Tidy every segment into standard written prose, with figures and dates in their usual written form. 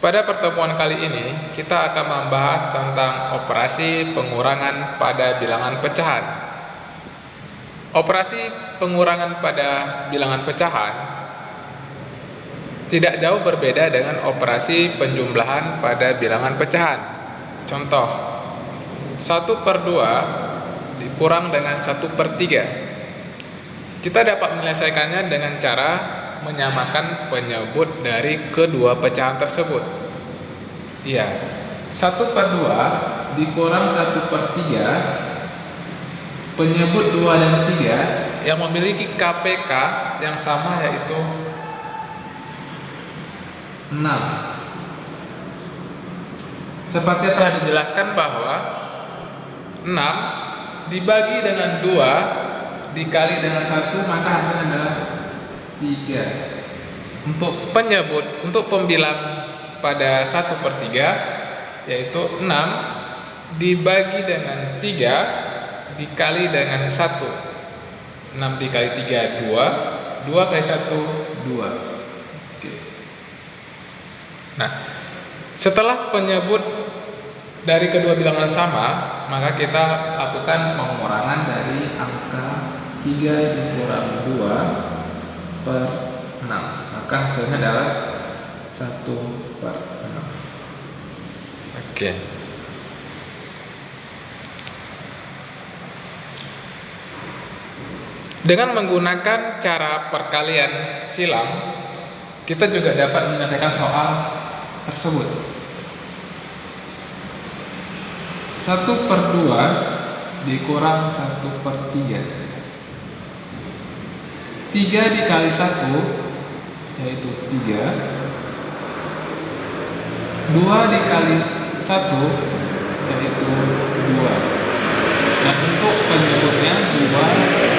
Pada pertemuan kali ini, kita akan membahas tentang operasi pengurangan pada bilangan pecahan. Operasi pengurangan pada bilangan pecahan tidak jauh berbeda dengan operasi penjumlahan pada bilangan pecahan. Contoh, 1/2 dikurang dengan 1/3. Kita dapat menyelesaikannya dengan cara menyamakan penyebut dari kedua pecahan tersebut. Ya, 1/2 dikurang 1/3, penyebut 2 dan 3 yang memiliki KPK yang sama, yaitu 6. Seperti telah dijelaskan bahwa 6 dibagi dengan 2 dikali dengan 1, maka hasilnya adalah 3. Untuk penyebut, untuk pembilang pada 1/3, yaitu 6 dibagi dengan 3 dikali dengan 1. 6 dikali 3, 2. 2 kali 1, 2. Oke. Nah, setelah penyebut dari kedua bilangan sama, maka kita lakukan pengurangan dari angka 3 dikurang 2/6. Maka hasilnya adalah 1/6. Oke. Dengan menggunakan cara perkalian silang, kita juga dapat menyelesaikan soal tersebut. 1/2 dikurang 1/3. 3 dikali 1 yaitu 3. 2 dikali 1 yaitu 2. Dan untuk penyebutnya 2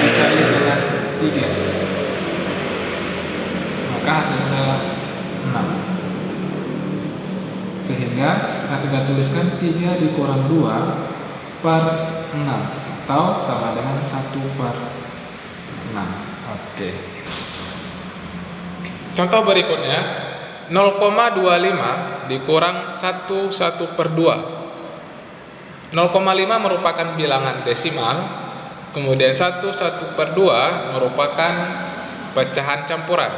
dikali dengan 3, maka hasilnya adalah 6. Sehingga kita tuliskan 3 dikurang 2/6 atau sama dengan 1/6. Oke. Contoh berikutnya, 0,25 dikurang 1/2. 0,5 merupakan bilangan desimal, kemudian 1/2 merupakan pecahan campuran.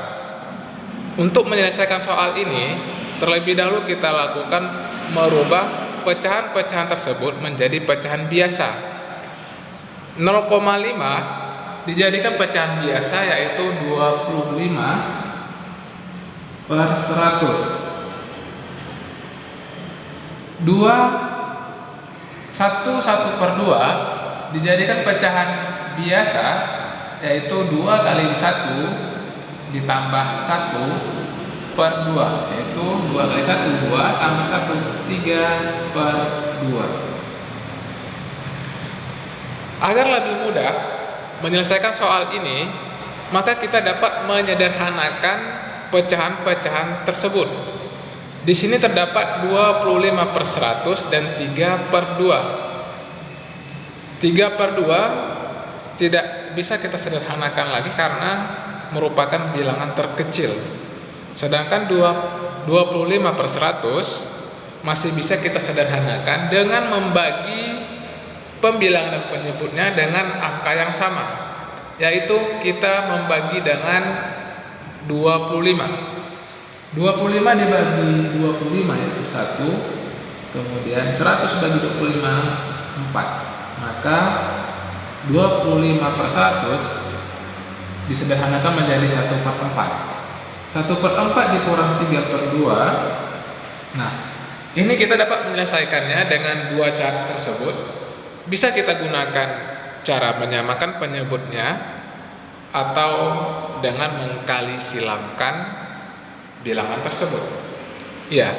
Untuk menyelesaikan soal ini, terlebih dahulu kita lakukan merubah pecahan-pecahan tersebut menjadi pecahan biasa. 0,5 dijadikan pecahan biasa, yaitu 25/100. 1/2 dijadikan pecahan biasa, yaitu 2 kali 1 ditambah 1/2, yaitu 2 kali 1, 2 tambah 1, 3/2. Agar lebih mudah menyelesaikan soal ini, maka kita dapat menyederhanakan pecahan-pecahan tersebut. Di sini terdapat 25/100 dan 3/2. 3/2 tidak bisa kita sederhanakan lagi karena merupakan bilangan terkecil. Sedangkan 25/100 masih bisa kita sederhanakan dengan membagi pembilangan dan penyebutnya dengan angka yang sama, yaitu kita membagi dengan 25. 25 dibagi 25 yaitu 1, kemudian 100 bagi 25, 4. Maka 25/100 disederhanakan menjadi 1/4. 1/4 dikurang 3/2. Nah, ini kita dapat menyelesaikannya dengan dua cara tersebut. Bisa kita gunakan cara menyamakan penyebutnya atau dengan mengkali silangkan bilangan tersebut. Ya,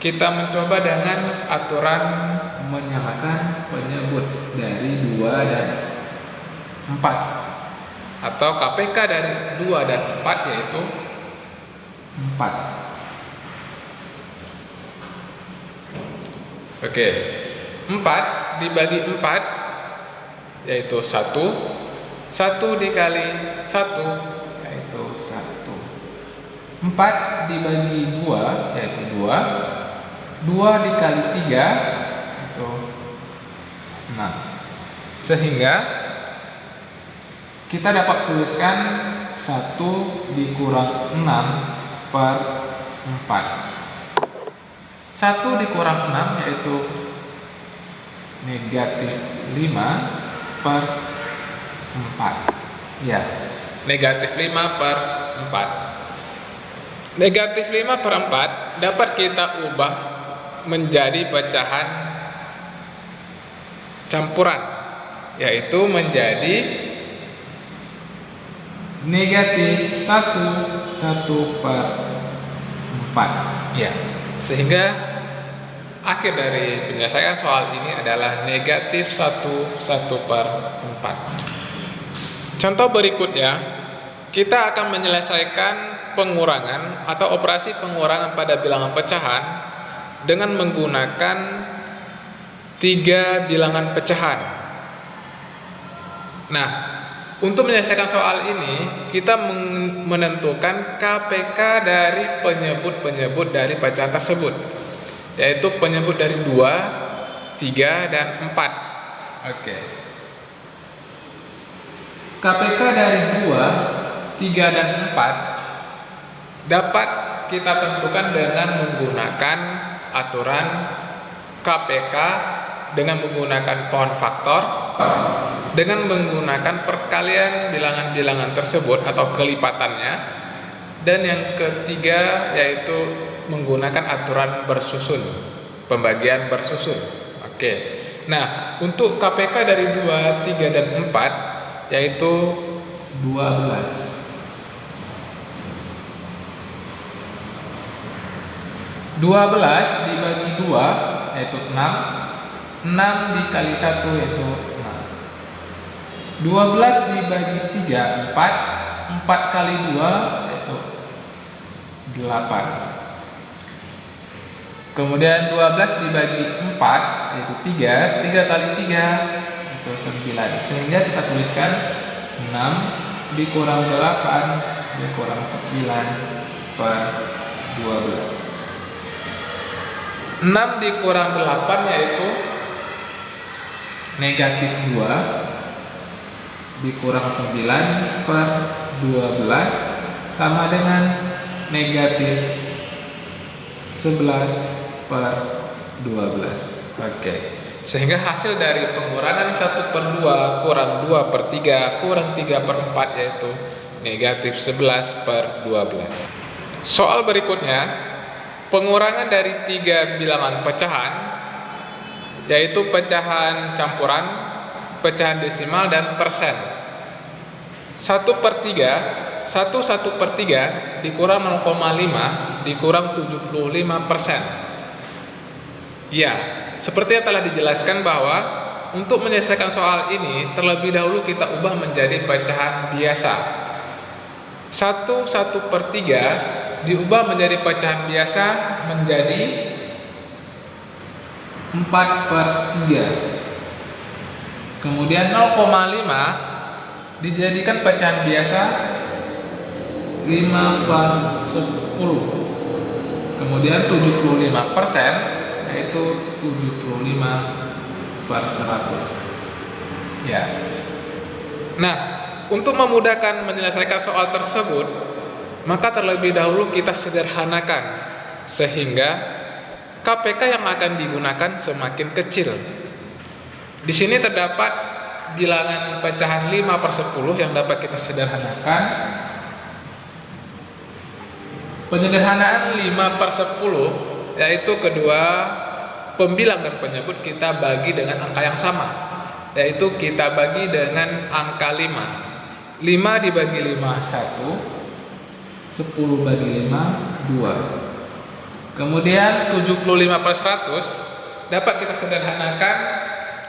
kita mencoba dengan aturan menyamakan penyebut dari 2 dan 4, atau KPK dari 2 dan 4 yaitu 4. Oke, 4 dibagi 4 yaitu 1. 1 dikali 1 yaitu 1. 4 dibagi 2 yaitu 2. 2 dikali 3 itu 6. Sehingga kita dapat tuliskan 1 dikurang 6 per 4. 1 dikurang 6 yaitu negatif 5 per 4. Ya, negatif 5 per 4. Negatif 5 per 4 dapat kita ubah menjadi pecahan campuran, yaitu menjadi negatif 1 per 4. Ya, sehingga akhir dari penyelesaian soal ini adalah negatif 1 per 4. Contoh berikutnya, kita akan menyelesaikan pengurangan atau operasi pengurangan pada bilangan pecahan dengan menggunakan 3 bilangan pecahan. Nah, untuk menyelesaikan soal ini, kita menentukan KPK dari penyebut-penyebut dari pecahan tersebut, yaitu penyebut dari 2, 3, dan 4. Oke. KPK dari 2, 3, dan 4 dapat kita tentukan dengan menggunakan aturan KPK, dengan menggunakan pohon faktor, dengan menggunakan perkalian bilangan-bilangan tersebut atau kelipatannya, dan yang ketiga yaitu menggunakan aturan bersusun, pembagian bersusun. Oke. Nah, untuk KPK dari 2, 3, dan 4 yaitu 12. 12 dibagi 2 yaitu 6. 6 dikali 1 yaitu 6. 12 dibagi 3 4. 4 kali 2 yaitu 8. Kemudian 12 dibagi 4 yaitu 3. 3 kali 3 itu 9. Sehingga kita tuliskan 6 dikurang 8 dikurang 9 per 12. 6 dikurang 8 yaitu negatif 2 dikurang 9 per 12 sama dengan negatif 11 per 12. Oke. Sehingga hasil dari pengurangan 1 per 2 kurang 2 per 3 kurang 3 per 4 yaitu negatif 11 per 12. Soal berikutnya, pengurangan dari 3 bilangan pecahan, yaitu pecahan campuran, pecahan desimal, dan persen. 1 per 3, 1 per 3 dikurang 0,5 dikurang 75%. Ya, seperti yang telah dijelaskan bahwa untuk menyelesaikan soal ini terlebih dahulu kita ubah menjadi pecahan biasa. 1 per 3 diubah menjadi pecahan biasa menjadi 4 per 3. Kemudian 0,5 dijadikan pecahan biasa 5 per 10. Kemudian 75% yaitu 75 per 100. Ya. Nah, untuk memudahkan menyelesaikan soal tersebut, maka terlebih dahulu kita sederhanakan sehingga KPK yang akan digunakan semakin kecil. Di sini terdapat bilangan pecahan 5 per 10 yang dapat kita sederhanakan. Penyederhanaan 5 per 10 yaitu kedua pembilang dan penyebut kita bagi dengan angka yang sama, yaitu kita bagi dengan angka 5. 5 dibagi 5 1, 10 bagi 5 2. Kemudian 75 per 100 dapat kita sederhanakan,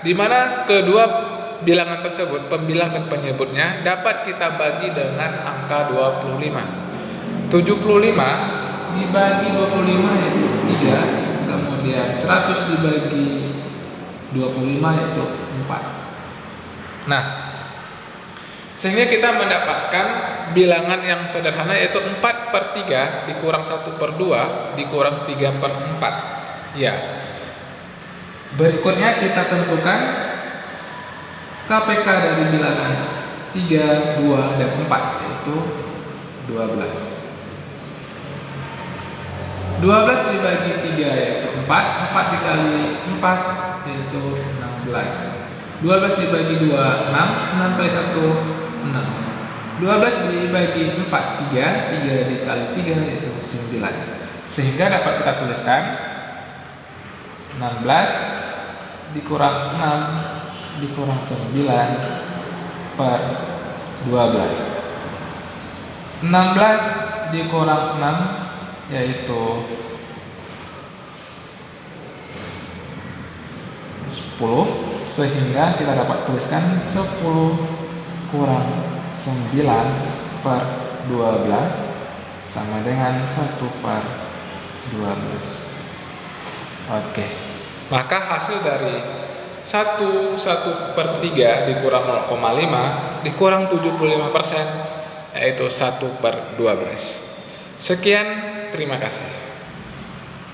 di mana kedua bilangan tersebut, pembilang dan penyebutnya, dapat kita bagi dengan angka 25. 75 dibagi 25 yaitu 3, kemudian 100 dibagi 25 yaitu 4. Nah, sehingga kita mendapatkan bilangan yang sederhana, yaitu 4 per 3 dikurang 1 per 2 dikurang 3 per 4. Ya. Berikutnya kita tentukan KPK dari bilangan 3, 2, dan 4, yaitu 12. 12 dibagi 3 yaitu 4, 4 dikali 4 yaitu 16. 12 dibagi 2, 6, 6 kali 1, 6. 12 dibagi 4, 3, 3 dikali 3 yaitu 9. Sehingga dapat kita tuliskan 16 dikurang 6 dikurang 9 per 12. 16 dikurang 6 yaitu 10, sehingga kita dapat tuliskan 10 kurang 9 per 12 sama dengan 1 per 12. Oke, maka hasil dari 1 per 3 dikurang 0,5 dikurang 75%, yaitu 1 per 12. Sekian, terima kasih.